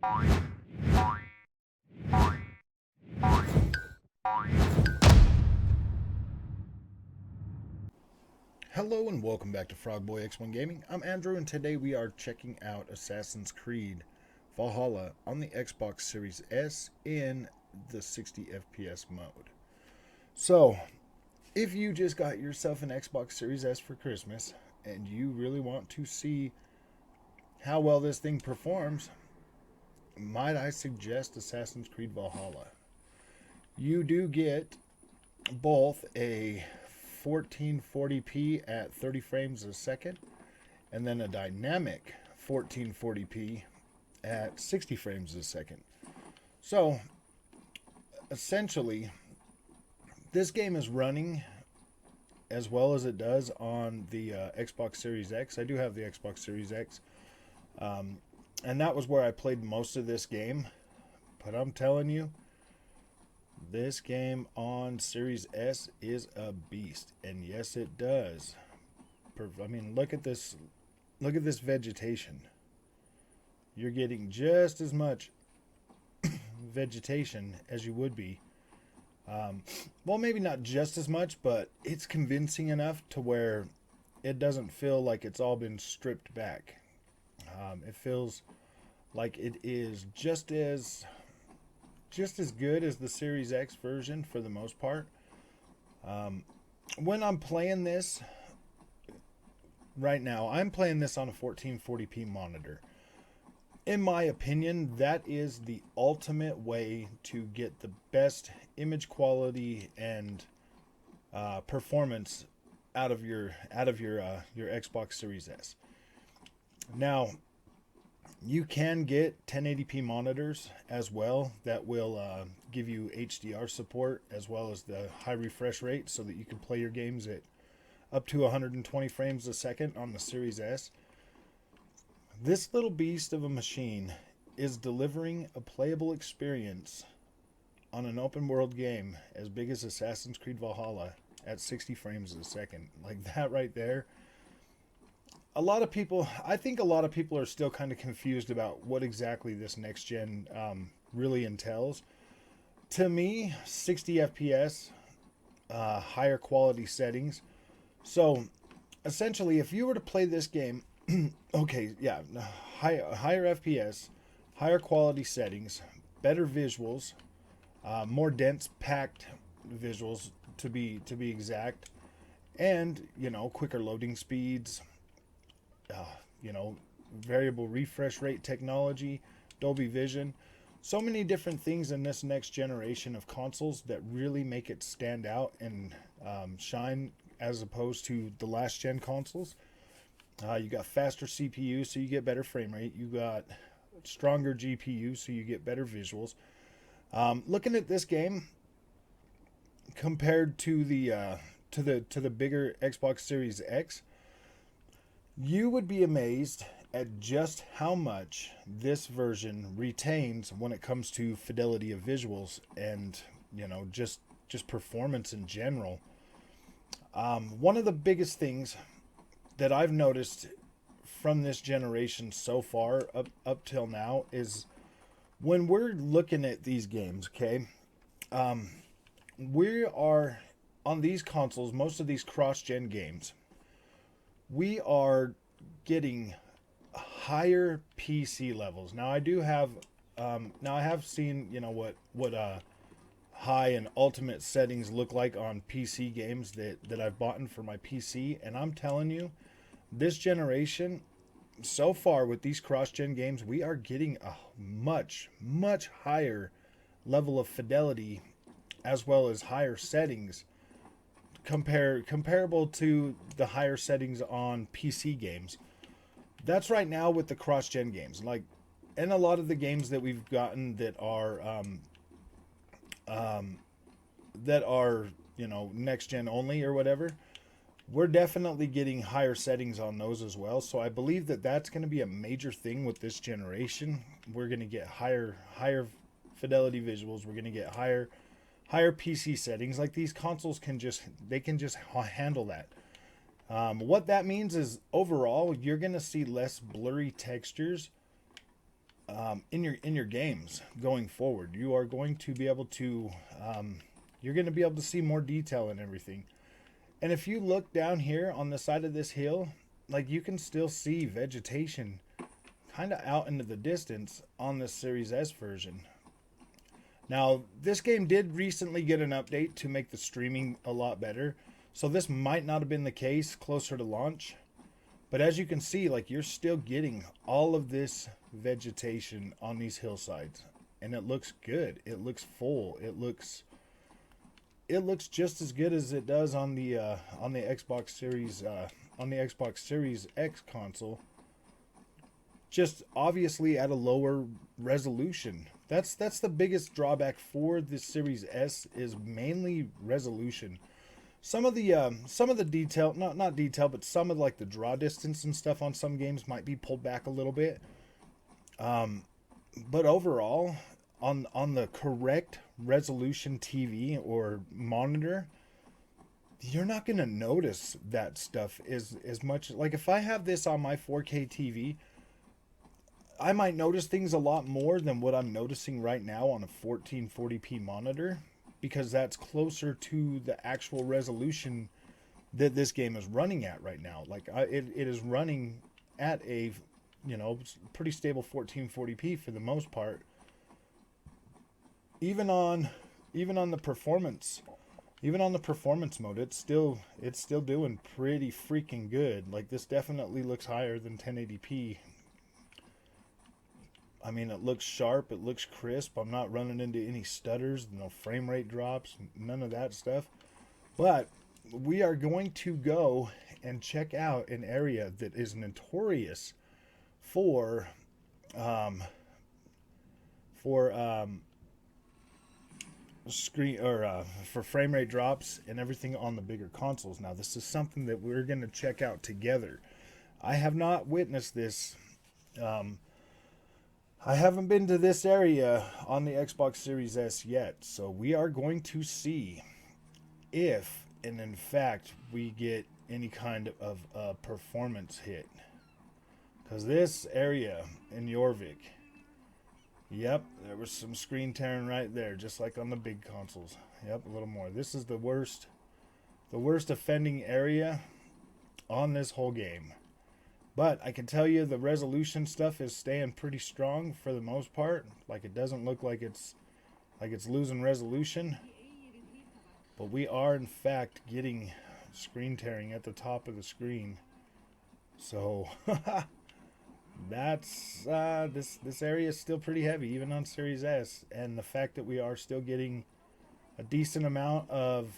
Hello and welcome back to Frogboy X1 Gaming. I'm Andrew and today we are checking out Assassin's Creed Valhalla on the Xbox Series S in the 60 FPS mode. So, if you just got yourself an Xbox Series S for Christmas and you really want to see how well this thing performs, might I suggest Assassin's Creed Valhalla. You do get both a 1440p at 30 frames a second and then a dynamic 1440p at 60 frames a second. So essentially this game is running as well as it does on the Xbox Series X. I do have the Xbox Series X, and that was where I played most of this game. But I'm telling you, this game on Series S is a beast, and yes, it does. I mean, look at this vegetation. You're getting just as much vegetation as you would be. Well, maybe not just as much, but it's convincing enough to where it doesn't feel like it's all been stripped back. It feels like it is just as good as the Series X version for the most part. When I'm playing this right now, I'm playing this on a 1440p monitor. In my opinion, that is the ultimate way to get the best image quality and performance out of your Xbox Series S. Now, you can get 1080p monitors as well that will give you HDR support as well as the high refresh rate so that you can play your games at up to 120 frames a second on the Series S. This little beast of a machine is delivering a playable experience on an open world game as big as Assassin's Creed Valhalla at 60 frames a second. Like that right there. I think a lot of people are still kind of confused about what exactly this next gen really entails. To me, 60 FPS, higher quality settings. So, essentially, if you were to play this game, okay, yeah, higher FPS, higher quality settings, better visuals, more dense, packed visuals to be exact, and quicker loading speeds. Variable refresh rate technology, Dolby Vision, so many different things in this next generation of consoles that really make it stand out and shine as opposed to the last gen consoles. You got faster CPU, so you get better frame rate. You got stronger GPU, so you get better visuals. Looking at this game compared to the bigger Xbox Series X, you would be amazed at just how much this version retains when it comes to fidelity of visuals and just performance in general. One of the biggest things that I've noticed from this generation so far up till now is when we're looking at these games, okay, we are on these consoles, most of these cross-gen games, we are getting higher PC levels. Now I do have I have seen what high and ultimate settings look like on PC games that I've bought for my PC, and I'm telling you, this generation so far with these cross-gen games, we are getting a much higher level of fidelity as well as higher settings comparable to the higher settings on PC games. That's right now with the cross-gen games. Like, and a lot of the games that we've gotten that are next gen only or whatever, we're definitely getting higher settings on those as well. So I believe that that's going to be a major thing with this generation. We're going to get higher fidelity visuals. We're going to get higher PC settings. Like, these consoles can just handle that. What that means is overall you're going to see less blurry textures in your games going forward. You are going to be able to you're going to be able to see more detail and everything. And if you look down here on the side of this hill, like you can still see vegetation kind of out into the distance on this Series S version. Now, this game did recently get an update to make the streaming a lot better, so this might not have been the case closer to launch. But as you can see, like you're still getting all of this vegetation on these hillsides, and it looks good. It looks full. It looks just as good as it does on the Xbox Series X console. Just obviously at a lower resolution. That's the biggest drawback for the Series S, is mainly resolution. Some of the detail, not detail, but some of like the draw distance and stuff on some games might be pulled back a little bit. But overall, on the correct resolution TV or monitor, you're not going to notice that stuff as much. Like if I have this on my 4K TV, I might notice things a lot more than what I'm noticing right now on a 1440p monitor, because that's closer to the actual resolution that this game is running at right now. Like it is running at a, pretty stable 1440p for the most part. Even on the performance mode, it's still doing pretty freaking good. Like this definitely looks higher than 1080p. I mean, it looks sharp, it looks crisp. I'm not running into any stutters, no frame rate drops, none of that stuff. But we are going to go and check out an area that is notorious for screen or for frame rate drops and everything on the bigger consoles. Now, this is something that we're going to check out together. I have not witnessed this. I haven't been to this area on the Xbox Series S yet, so we are going to see if, and in fact, we get any kind of a performance hit. Because this area in Jorvik, yep, there was some screen tearing right there, just like on the big consoles. Yep, a little more. This is the worst offending area on this whole game. But I can tell you the resolution stuff is staying pretty strong for the most part. Like it doesn't look like it's losing resolution. But we are in fact getting screen tearing at the top of the screen. So that's this area is still pretty heavy even on Series S, and the fact that we are still getting a decent amount of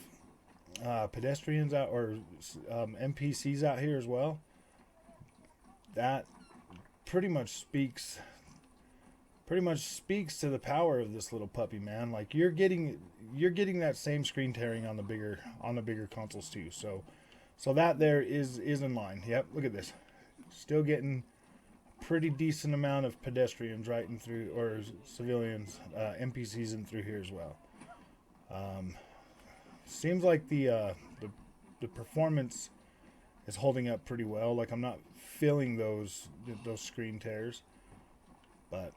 pedestrians out or NPCs out here as well. That pretty much speaks to the power of this little puppy, man. Like you're getting that same screen tearing on the bigger consoles too. So that there is in line. Yep, look at this. Still getting pretty decent amount of pedestrians right in through, or civilians, NPCs in through here as well. Seems like the performance is holding up pretty well. Like I'm not feeling those screen tears, but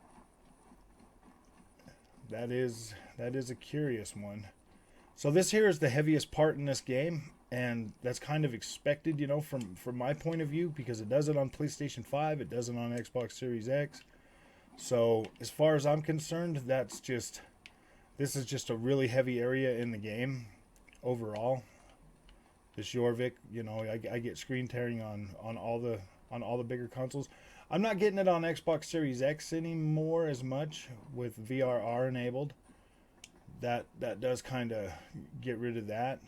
that is a curious one. So this here is the heaviest part in this game, and that's kind of expected, from my point of view, because it does it on PlayStation 5, it does it on Xbox Series X. So as far as I'm concerned, this is just a really heavy area in the game overall. This Jorvik, I get screen tearing on all the bigger consoles. I'm not getting it on Xbox Series X anymore as much with VRR enabled. That does kind of get rid of that.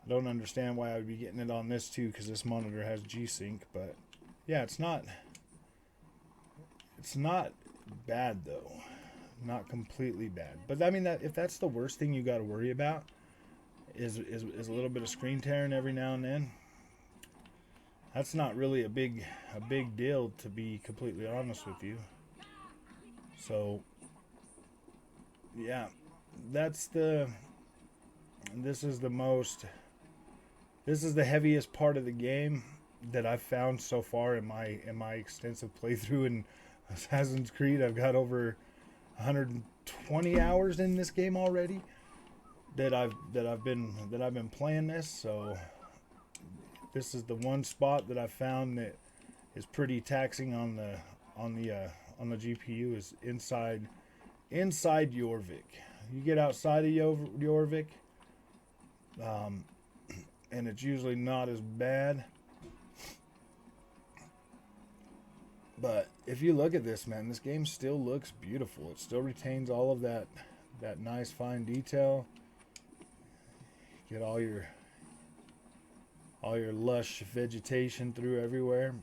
I don't understand why I would be getting it on this too, because this monitor has G-Sync. But yeah, it's not bad though, not completely bad. But I mean, that if that's the worst thing you got to worry about is a little bit of screen tearing every now and then, that's not really a big deal, to be completely honest with you. So yeah, this is the heaviest part of the game that I've found so far in my extensive playthrough and Assassin's Creed. I've got over 120 hours in this game already that I've been playing this. So this is the one spot that I found that is pretty taxing on the GPU, is inside Jorvik. You get outside of Jorvik, and it's usually not as bad. But if you look at this, man, this game still looks beautiful. It still retains all of that nice fine detail. Get all your lush vegetation through everywhere.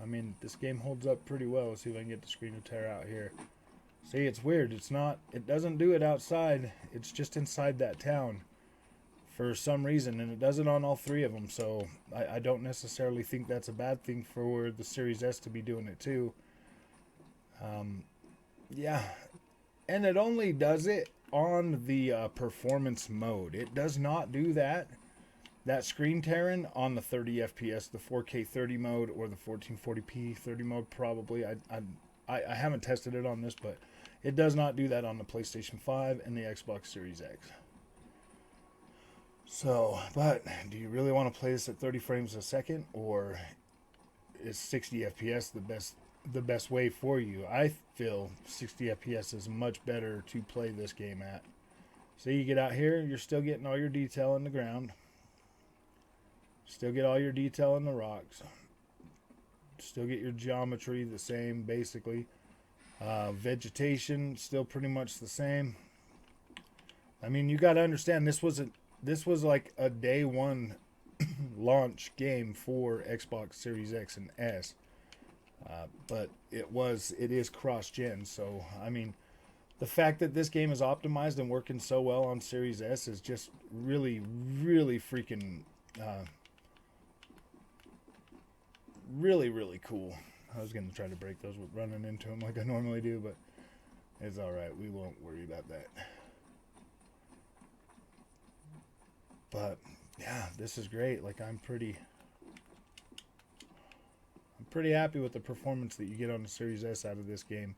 I mean, this game holds up pretty well. Let's see if I can get the screen to tear out here. See, it's weird. It doesn't do it outside. It's just inside that town for some reason, and it does it on all three of them. So I don't necessarily think that's a bad thing for the Series S to be doing it too. Yeah, and it only does it on the performance mode. It does not do that screen tearing on the 30 FPS, the 4K 30 mode, or the 1440p 30 mode. Probably. I haven't tested it on this, but it does not do that on the PlayStation 5 and the Xbox Series X. So, but do you really want to play this at 30 frames a second, or is 60 FPS the best way for you? I feel 60 FPS is much better to play this game at. So you get out here, you're still getting all your detail in the ground. Still get all your detail in the rocks. Still get your geometry the same, basically. Vegetation still pretty much the same. I mean, you got to understand, this was like a day one launch game for Xbox Series X and S, but it is cross-gen. So I mean, the fact that this game is optimized and working so well on Series S is just really, really freaking really, really cool. I was going to try to break those with running into them like I normally do, but it's alright. We won't worry about that. But yeah, this is great. Like, I'm pretty happy with the performance that you get on the Series S out of this game.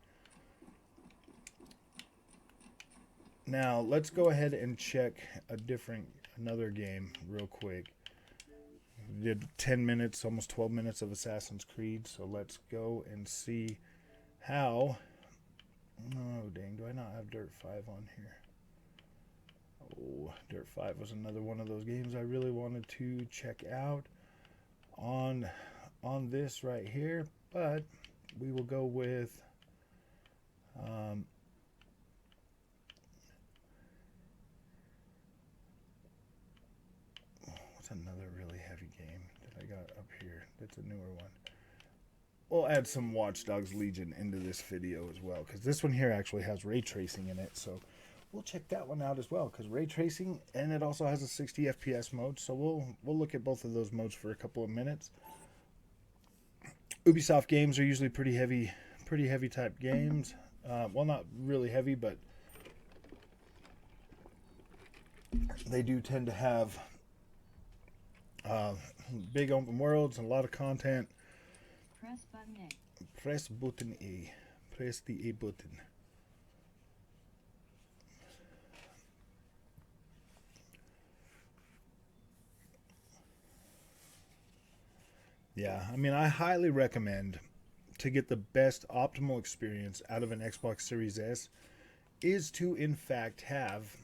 Now, let's go ahead and check another game real quick. We did 10 minutes, almost 12 minutes of Assassin's Creed, so let's go and see how... Oh, dang, do I not have Dirt 5 on here? Oh, Dirt 5 was another one of those games I really wanted to check out on this right here, but we will go with what's another really heavy game that I got up here that's a newer one. We'll add some Watch Dogs Legion into this video as well, because this one here actually has ray tracing in it, so we'll check that one out as well, because ray tracing, and it also has a 60 FPS mode, so we'll look at both of those modes for a couple of minutes. Ubisoft games are usually pretty heavy type games. Well, not really heavy, but they do tend to have big open worlds and a lot of content. Press button A. Press button A. Press the A button. Yeah, I mean, I highly recommend, to get the best optimal experience out of an Xbox Series S, is to in fact have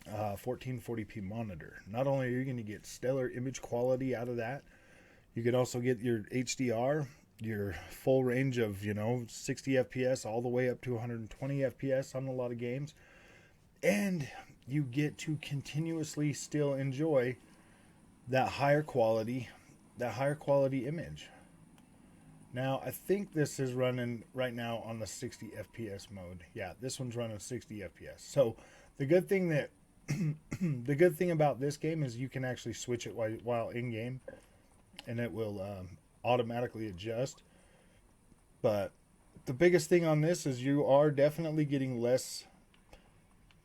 a 1440p monitor. Not only are you going to get stellar image quality out of that, you can also get your HDR, your full range of 60 FPS all the way up to 120 FPS on a lot of games, and you get to continuously still enjoy that higher quality image. Now, I think this is running right now on the 60 FPS mode. Yeah, this one's running 60 FPS. So the good thing about this game is you can actually switch it while in game, and it will automatically adjust. But the biggest thing on this is you are definitely getting less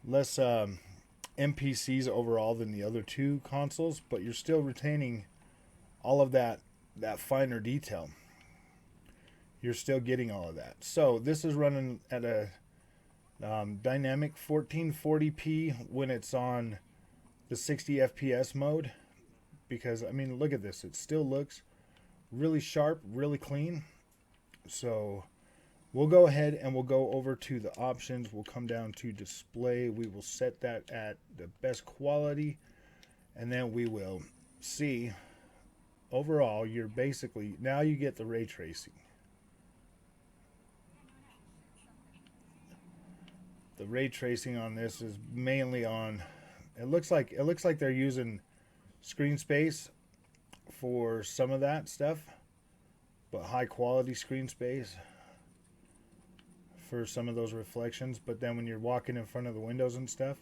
NPCs overall than the other two consoles, but you're still retaining all of that finer detail. you're still getting all of that. So this is running at a dynamic 1440p when it's on the 60 FPS mode. Because, I mean, look at this. It still looks really sharp, really clean. So we'll go ahead and we'll go over to the options. We'll come down to display. We will set that at the best quality. And then we will see overall, you're basically, now you get the ray tracing. The ray tracing on this is mainly on, it looks like they're using screen space for some of that stuff, but high quality screen space for some of those reflections. But then when you're walking in front of the windows and stuff,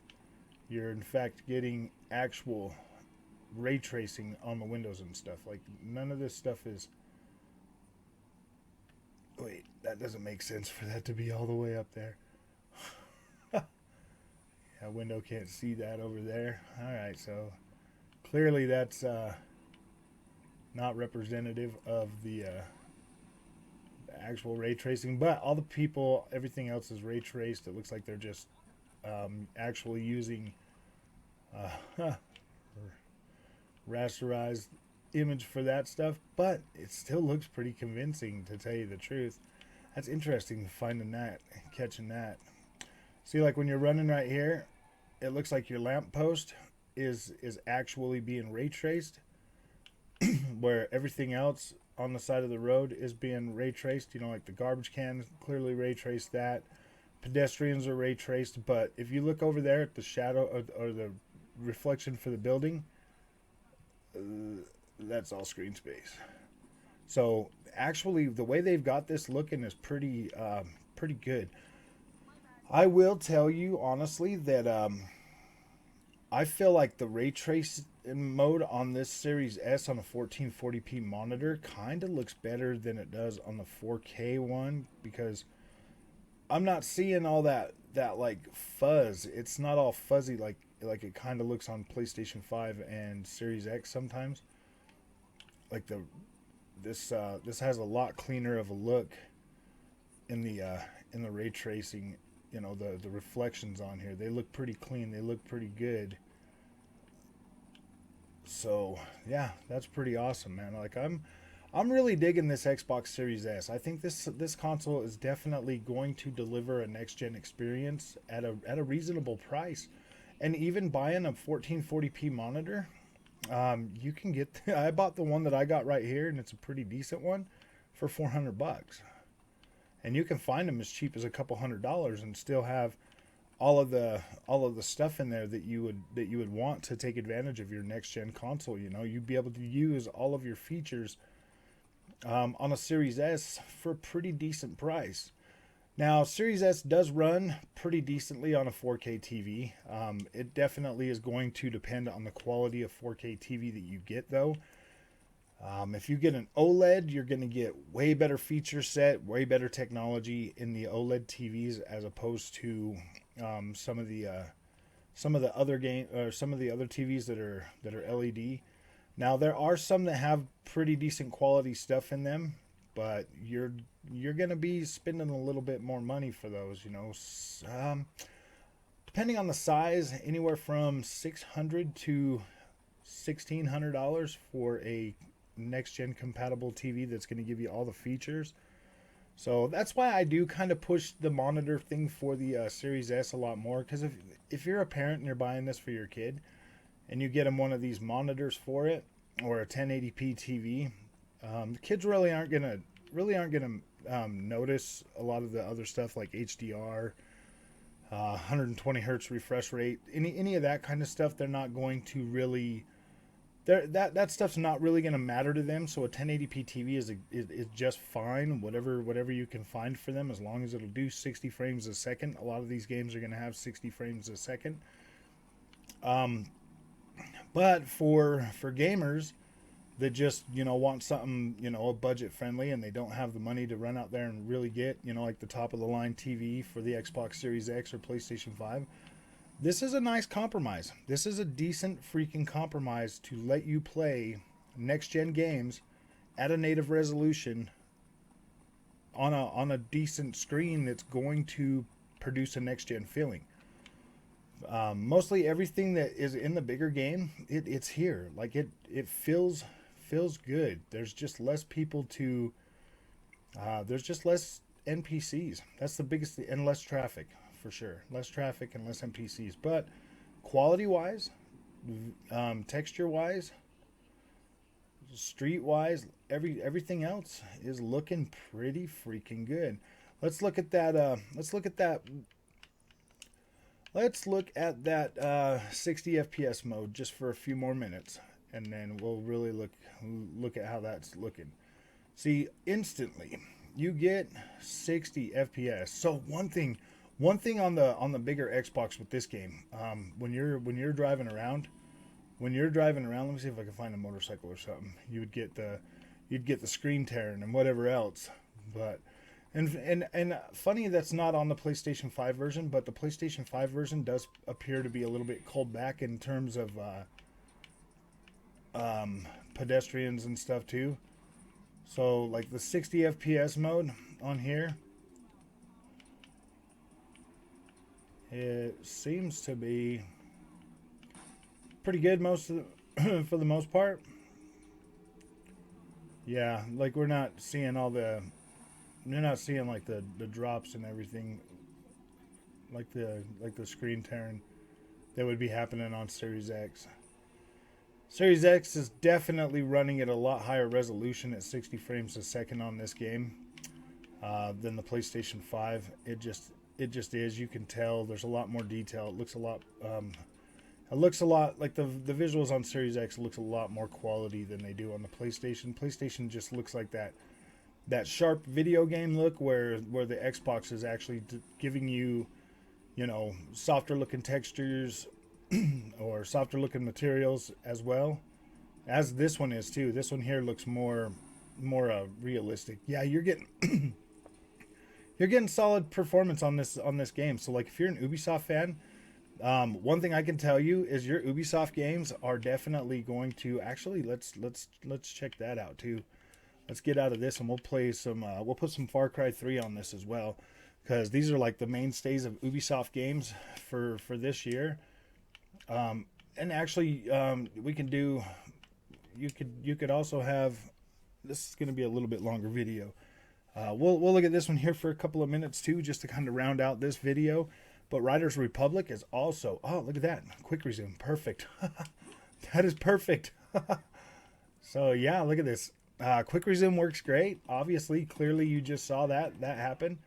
you're in fact getting actual ray tracing on the windows and stuff. Like, none of this stuff is, wait, that doesn't make sense for that to be all the way up there. That window can't see that over there. Alright, so clearly that's not representative of the actual ray tracing, but all the people, everything else is ray traced. It looks like they're just actually using rasterized image for that stuff, but it still looks pretty convincing, to tell you the truth. That's interesting, finding that, catching that. See, like when you're running right here, it looks like your lamp post is actually being ray traced, where everything else on the side of the road is being ray traced. You know, like the garbage can clearly ray traced that. Pedestrians are ray traced, but if you look over there at the shadow or the reflection for the building, that's all screen space. So actually, the way they've got this looking is pretty good. I will tell you honestly that I feel like the ray trace mode on this Series S on a 1440p monitor kind of looks better than it does on the 4K one, because I'm not seeing all that like fuzz. It's not all fuzzy like it kind of looks on PlayStation 5 and Series X sometimes. Like this has a lot cleaner of a look in the ray tracing. You know, the reflections on here, they look pretty clean, they look pretty good. So yeah, that's pretty awesome, man. Like I'm really digging this Xbox Series S. I think this console is definitely going to deliver a next gen experience at a reasonable price. And even buying a 1440p monitor, you can get I bought the one that I got right here, and it's a pretty decent one, for $400. And you can find them as cheap as a couple $100 and still have all of the stuff in there that you would want to take advantage of your next gen console. You know, you'd be able to use all of your features on a Series S for a pretty decent price. Now, Series S does run pretty decently on a 4K TV. It definitely is going to depend on the quality of 4K TV that you get, though. If you get an OLED, you're going to get way better feature set, way better technology in the OLED TVs as opposed to some of the other TVs that are LED. Now, there are some that have pretty decent quality stuff in them, but you're going to be spending a little bit more money for those. You know, depending on the size, anywhere from $600 to $1,600 for a next gen compatible TV that's going to give you all the features. So that's why I do kind of push the monitor thing for the Series S a lot more, because if you're a parent and you're buying this for your kid and you get them one of these monitors for it, or a 1080p TV, the kids really aren't gonna notice a lot of the other stuff like HDR, 120 hertz refresh rate, any of that kind of stuff. They're not going to really. That stuff's not really going to matter to them. So a 1080p TV is just fine. Whatever you can find for them, as long as it'll do 60 frames a second. A lot of these games are going to have 60 frames a second. But for gamers that just want something budget friendly, and they don't have the money to run out there and really get like the top of the line TV for the Xbox Series X or PlayStation 5. This is a nice compromise. This is a decent freaking compromise to let you play next-gen games at a native resolution on a decent screen that's going to produce a next gen feeling. Mostly everything that is in the bigger game, it's here. Like it feels good. There's just less people to. There's just less NPCs. That's the biggest, and less traffic for sure. Less traffic and less NPCs. But quality wise, texture wise, street wise, everything else is looking pretty freaking good. Let's look at that. Let's look at that 60 FPS mode just for a few more minutes, and then we'll really look at how that's looking. See, instantly you get 60 FPS. So one thing on the bigger Xbox with this game, when you're driving around, let me see if I can find a motorcycle or something. You'd get the screen tearing and whatever else, but. And funny that's not on the PlayStation 5 version, but the PlayStation 5 version does appear to be a little bit culled back in terms of pedestrians and stuff too. So like the 60 FPS mode on here, it seems to be pretty good for the most part. Yeah, like we're not seeing you're not seeing like the drops and everything, like the screen tearing that would be happening on Series X. Series X is definitely running at a lot higher resolution at 60 frames a second on this game than the PlayStation 5. It just is. You can tell there's a lot more detail. It looks a lot like the visuals on Series X looks a lot more quality than they do on the PlayStation. PlayStation just looks like that sharp video game look where the Xbox is actually giving you, softer looking textures or softer looking materials, as well as this one is too. This one here looks more realistic. Yeah, you're getting you're getting solid performance on this game. So like if you're an Ubisoft fan, one thing I can tell you is your Ubisoft games are definitely going to actually let's check that out too. Let's get out of this and we'll play some. We'll put some Far Cry 3 on this as well, because these are like the mainstays of Ubisoft games for this year. And actually, we can do. You could also have. This is going to be a little bit longer video. We'll look at this one here for a couple of minutes too, just to kind of round out this video. But Riders Republic is also. Oh, look at that! Quick resume, perfect. That is perfect. So yeah, look at this. Quick resume works great. Obviously, clearly you just saw that happen.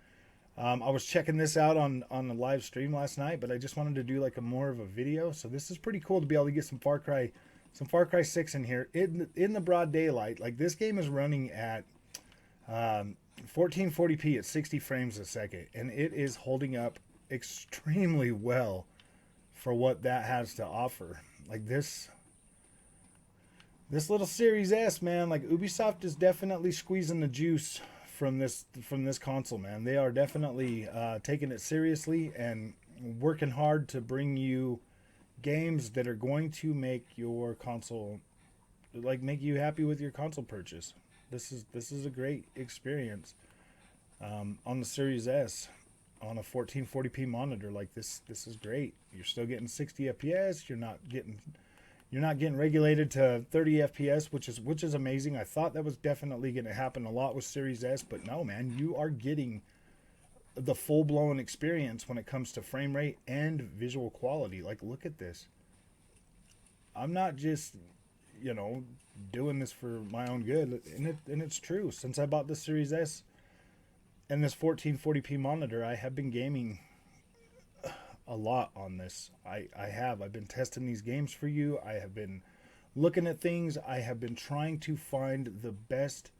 I was checking this out on the live stream last night, but I just wanted to do like more of a video. So this is pretty cool to be able to get some Far Cry 6 in here in the broad daylight. Like this game is running at 1440p at 60 frames a second, and it is holding up extremely well for what that has to offer. Like this little Series S, man, like Ubisoft is definitely squeezing the juice from this console, man. They are definitely taking it seriously and working hard to bring you games that are going to make your console, like make you happy with your console purchase. This is a great experience on the Series S on a 1440p monitor. Like this is great. You're still getting 60 FPS. You're not getting regulated to 30 FPS, which is amazing. I thought that was definitely going to happen a lot with Series S, but no, man, you are getting the full-blown experience when it comes to frame rate and visual quality. Like, look at this. I'm not just, doing this for my own good, and it's true. Since I bought the Series S and this 1440p monitor, I have been gaming a lot on this. I've been testing these games for you. I have been looking at things. I have been trying to find the best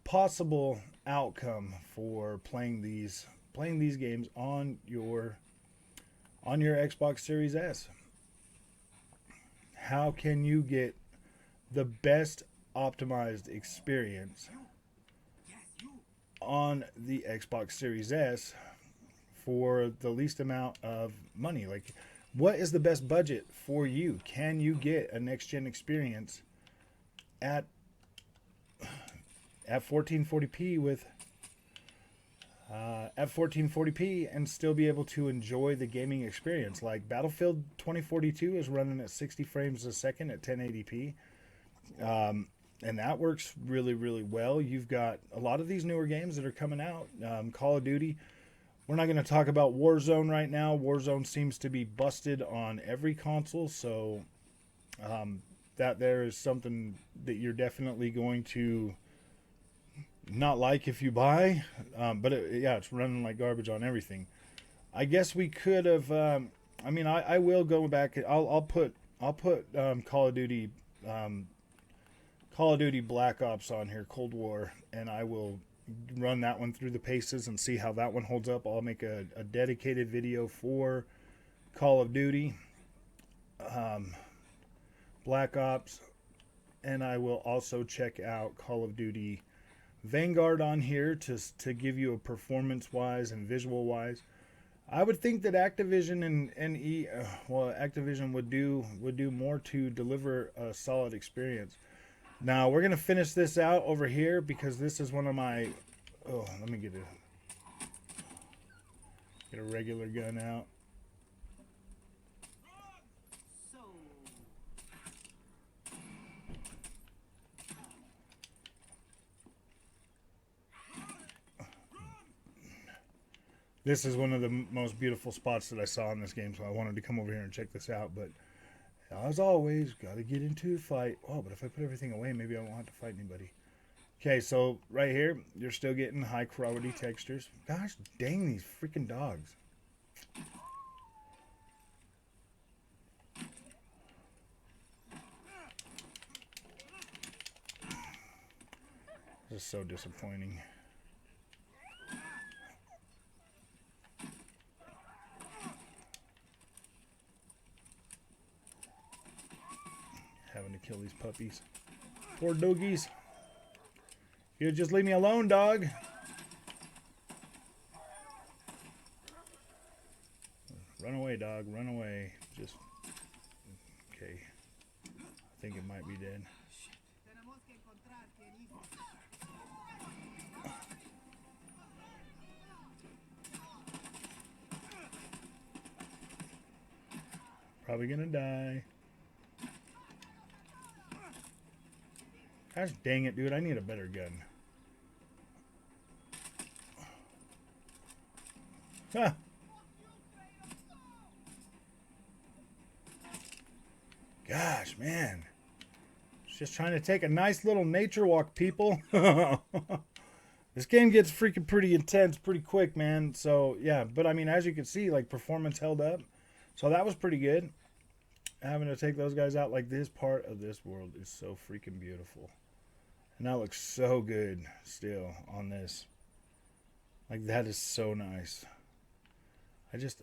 possible outcome for playing these games on your Xbox Series S. How can you get the best optimized experience on the Xbox Series S for the least amount of money? Like, what is the best budget for you? Can you get a next gen experience at 1440p with at 1440p and still be able to enjoy the gaming experience. Like Battlefield 2042 is running at 60 frames a second at 1080p. And that works really, really well. You've got a lot of these newer games that are coming out. Call of Duty. We're not going to talk about Warzone right now. Warzone seems to be busted on every console, so that there is something that you're definitely going to not like if you buy. But it's running like garbage on everything. I guess we could have. I will go back. I'll put Call of Duty. Call of Duty Black Ops on here, Cold War, and I will run that one through the paces and see how that one holds up. I'll make a dedicated video for Call of Duty Black Ops, and I will also check out Call of Duty Vanguard on here to give you a performance-wise and visual-wise. I would think that Activision and Activision would do more to deliver a solid experience. Now, we're going to finish this out over here because this is one of my... Oh, let me get a regular gun out. This is one of the most beautiful spots that I saw in this game, so I wanted to come over here and check this out, but... As always, got to get into a fight. Oh, but if I put everything away, maybe I won't have to fight anybody. Okay, so right here, you're still getting high quality textures. Gosh dang these freaking dogs. This is so disappointing. Having to kill these puppies. Poor doggies. You just leave me alone, dog. Run away, dog. Run away. Just... Okay. I think it might be dead. Probably gonna die. Gosh dang it, dude. I need a better gun. Huh. Gosh, man. Just trying to take a nice little nature walk, people. This game gets freaking pretty intense pretty quick, man. So, yeah. But, I mean, as you can see, like, performance held up. So, that was pretty good. Having to take those guys out, like, this part of this world is so freaking beautiful. And that looks so good still on this. Like, that is so nice.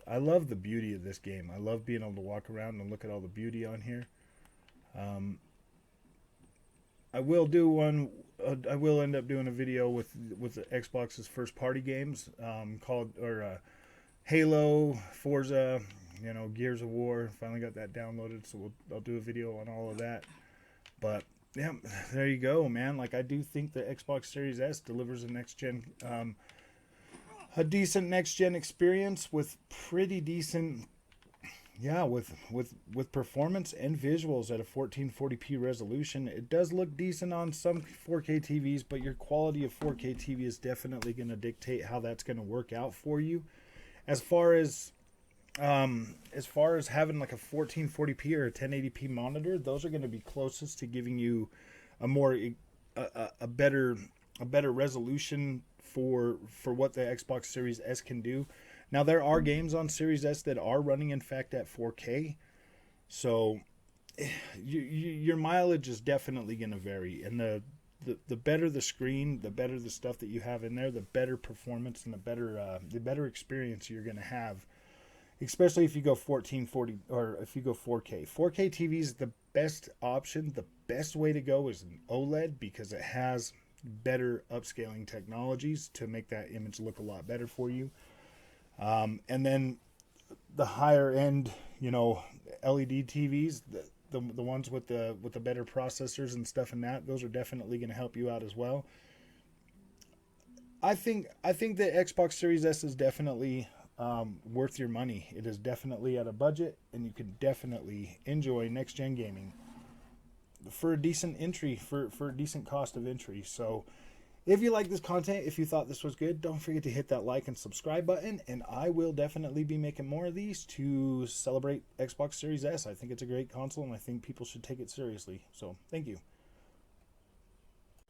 I love the beauty of this game. I love being able to walk around and look at all the beauty on here. I will do one. I will end up doing a video with the Xbox's first party games called Halo, Forza, Gears of War. Finally got that downloaded, so I'll do a video on all of that. But yeah, there you go, man. Like, I do think the Xbox Series S delivers a decent next gen experience with pretty decent, with performance and visuals at a 1440p resolution. It does look decent on some 4K TVs, but your quality of 4K TV is definitely going to dictate how that's going to work out for you. As far as having like a 1440p or a 1080p monitor, those are going to be closest to giving you a better resolution for what the Xbox Series S can do. Now, there are games on Series S that are running, in fact, at 4K. So your mileage is definitely going to vary. And the better the screen, the better the stuff that you have in there, the better performance and the better experience you're going to have. Especially if you go 1440 or if you go 4K. 4K TV is the best option. The best way to go is an OLED because it has better upscaling technologies to make that image look a lot better for you. And then the higher end, LED TVs, the ones with the better processors and stuff in that, those are definitely going to help you out as well. I think the Xbox Series S is definitely worth your money. It is definitely at a budget, and you can definitely enjoy next gen gaming for a decent entry, for a decent cost of entry. So if you like this content, if you thought this was good, don't forget to hit that like and subscribe button, and I will definitely be making more of these to celebrate Xbox Series S. I think it's a great console, and I think people should take it seriously. So thank you.